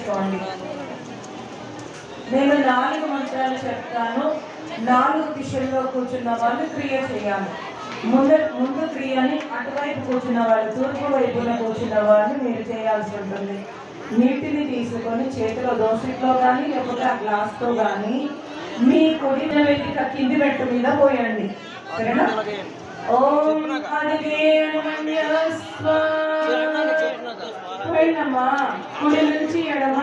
చేసుకోండి. నేను 4 మంత్రాలు చెప్తాను. 4 దిశల్లో కూర్చున్న వాళ్ళు క్రియ చేయాలి. ముందు క్రియని అటువైపు కూర్చున్న వాళ్ళు, తూర్పు వైపున కూర్చున్న వాళ్ళు మీరు చేయాల్సి ఉంటుంది. నీటిని తీసుకొని చేతిలో దోసిట్లో కానీ లేకపోతే ఆ గ్లాస్తో కానీ మీ కుడి వేదిక కింది మెట్టు మీద పోయండి. సరేనా? ఓం పోయినమ్మా, కుడి నుంచి ఎడమ.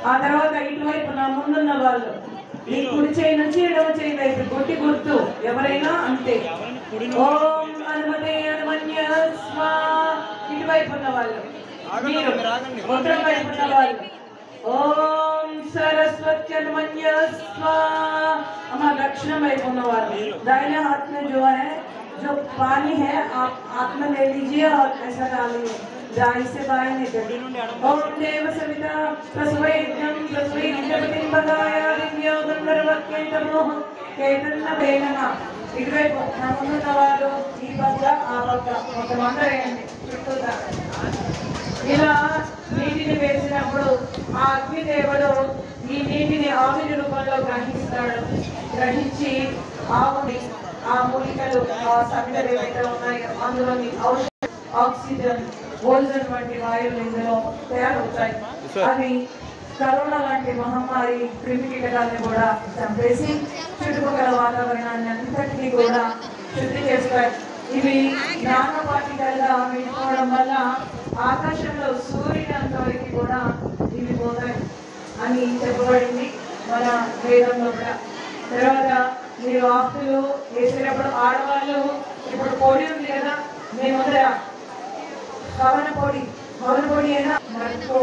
ఆ తర్వాత ఇటువైపు నా ముందున్న వాళ్ళు ఈ కుడి చేయి నుంచి ఎడమ చేయి వైపు కొట్టి గుర్తు ఎవరైనా అంతే. ఓం హనుమతే హనుమన్య స్వా. ఇటువైపు ఉన్న వాళ్ళు మీరు, ఉత్తరం వైపు ఉన్న వాళ్ళు ओम सरस्वती हनुमन्य स्वाहा। हमारा दक्षिण में होने वाले दाहिने हाथ में जो है, जो पानी है आप हाथ में ले लीजिए और ऐसा डालिए, दाई से बाएं निकलिए। ओम देव सविता प्रसवयज्ञं प्रसवयज्ञपतिं भगाया दिव्यो गंधर्वक्यैतमोह कैतन्न बेनना। ఇటువైపు నా ముందున్న వాళ్ళు ఈ పక్క ఆ పక్క కొంతమంది వేయండి చుట్టూతా. ఇలా నీటిని వేసినప్పుడు ఆ అగ్నిదేవుడు ఈ నీటిని ఆవిరి రూపంలో గ్రహిస్తాడు. గ్రహించి ఆవుని ఆ మూలికలు ఆ సమిధలు ఏవైతే ఉన్నాయో అందులోని ఆక్సిజన్, ఓజోన్ వంటి వాయువులు ఇందులో తయారవుతాయి. అవి కరోనా లాంటి మహమ్మారి క్రిమి కీటకాలను కూడా చంపేసి చుట్టుపక్కల వాతావరణాన్ని అంతటినీ కూడా శుద్ధి చేస్తాయి. ఇవి నానో పార్టికల్గా విడిపోవడం వల్ల ఆకాశంలో సూర్యుని అంతవరకు కూడా ఇవి పోతాయి అని చెప్పబడింది మన వేదంలో కూడా. తర్వాత మీరు ఆకులు వేసేటప్పుడు ఆడవాళ్ళు ఇప్పుడు పొడి ఉంది కదా, మేము పవన పొడి అయినా మనకు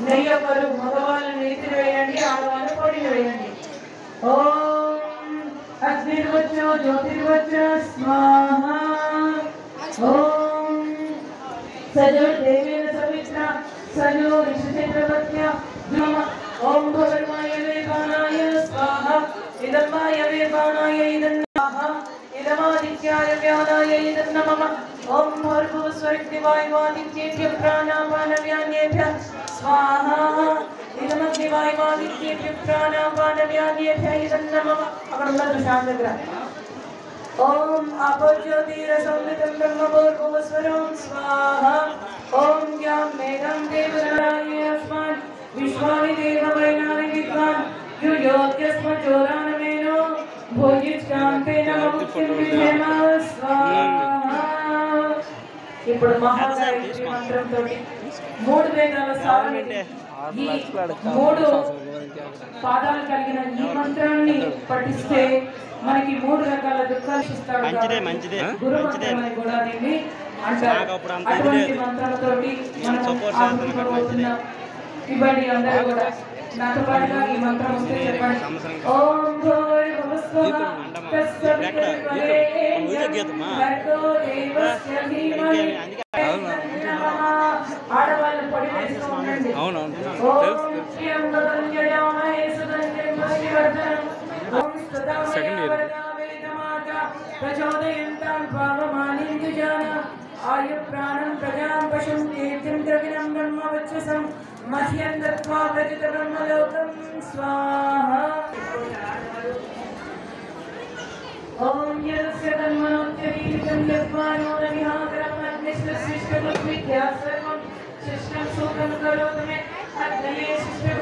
నెయ్యి ఒకరు మగవాళ్ళు నేతిని వేయండి, ఆడవాళ్ళు పొడిని వేయండి. ఓం అగ్నిర్వచ జ్యోతిర్వచ స్వాహా. ఓం సజో దేవేన సవిత్ర సజో ఋషిచంద్రవత్య నమ. ఓం భగర్మాయ వేగానాయ స్వాహా. ఇదమ్మాయ వేగానాయ ఇదన్నః. ఇదమాదిత్యాయ వ్యానాయ ఇదన్నమః. ఓం భూర్భువస్వర్గదివాయువాదిత్యేభ్య ప్రాణాపానవ్యాన్యేభ్యః స్వాహా. ఇదమగ్నివాయువాదిత్యేభ్య ప్రాణాపానవ్యాన్యేభ్యః ఇదన్నమః. అక్కడ ఉన్నది శాంత దగ్గర. ఓం అపజ్యోతిరసంవితం బ్రహ్మభూర్భువస్వరం స్వాహా. ఓం యాం మేఘం దేవరాయ అస్మాన్ విశ్వాని దేవవైనాని విద్వాన్ యుయోగ్యస్మచోరానమేనో భోజిష్టాంతేన ముక్తిం విజయమ స్వాహా. ఇప్పుడు మహాగాయత్రి మంత్రంతో 3 వేదాల సారమిది. ఈ 3 పాదాలు కలిగిన ఈ మంత్రాన్ని పఠిస్తే మనకి 3 రకాల దుఃఖాలు ఇస్తాడు. గురు మంత్రం అని కూడా దీన్ని అంటారు. అటువంటి మంత్రాలతోటి మనం ఇవ్వండి అందరూ కూడా. నాతో పాటుగా ఈ మంత్రం వస్తే చెప్పండి. ఓం భూర్భువస్సుః ఆడవాళ్ళు పొడి వేస్తూ ఉండండి. ఆయు ప్రాణం ప్రజాం పశుం కీర్తిం ద్రవిణం బ్రహ్మవచ్చసం మహ్యం దత్వా ప్రజిత బ్రహ్మలోకం స్వాహా. ఓం యస్య తన్మనోత్యరీరితం యద్వానో న విహాకరం అగ్నిశ్చ శిష్టం విద్యా సర్వం శిష్టం శోకం కరోతు మే అగ్నయే శిష్టం